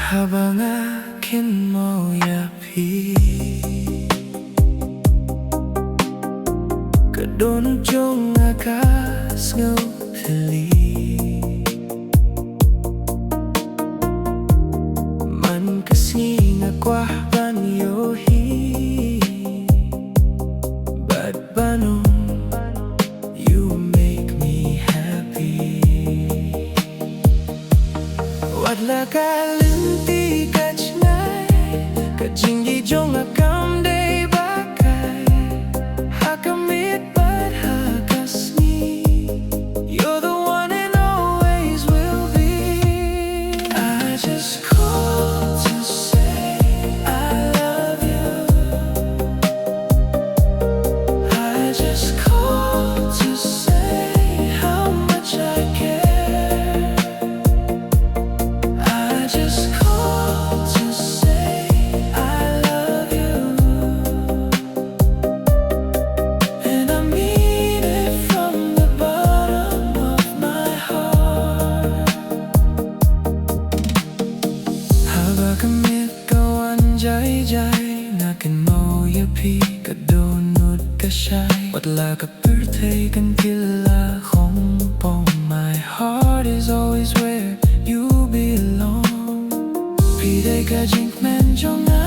Habang akin mo yapi Kadonod yung akas ng hili Man kasi nga kwah ban iohi Bad banong you make me happy Wadla ka linti ka jngai Ka jingieid jong akam day bakay Hakamit but hakasni You're the one and always will be I just called to say I love you I just called to say how much I care I just called to say I love you And I mean it from the bottom of my heart Haba kamit kawan jai Nakin mo yapi ka dohnud ka shy Wadla ka birthday kan kila hong pong My heart is always where you belong Pide ka Jingkyrmen jonga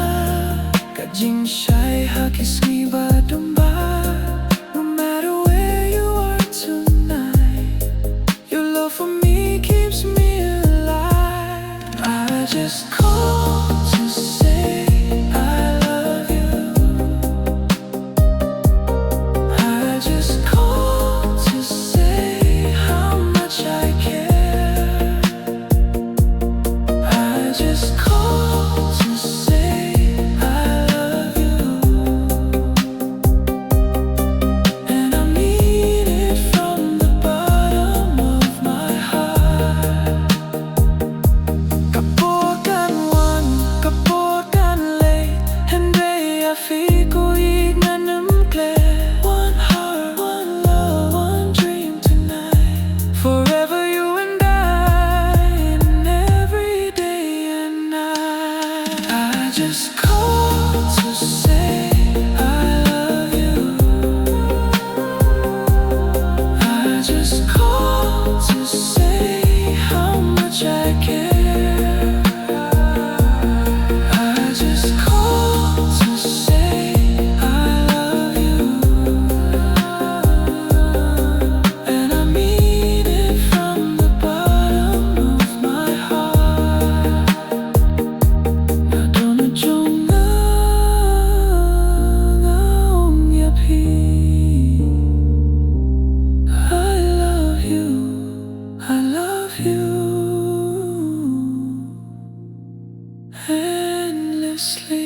Ka jingshay hakisngi ba dumba No matter where you are tonight Your love for me keeps me alive I just called to say I love you I just called to say how much I care I just called to say I love you And I mean it from the bottom of my heart Kapokan one, kapokan late And I feel ko ignanamkle One heart, one love, one dream tonight Forever you and I And every day and night I just called to say I love you I just called to say how much I care I just called to say I love you And I mean it from the bottom of my heart Nadonod yung ngong yapi I love you endlessly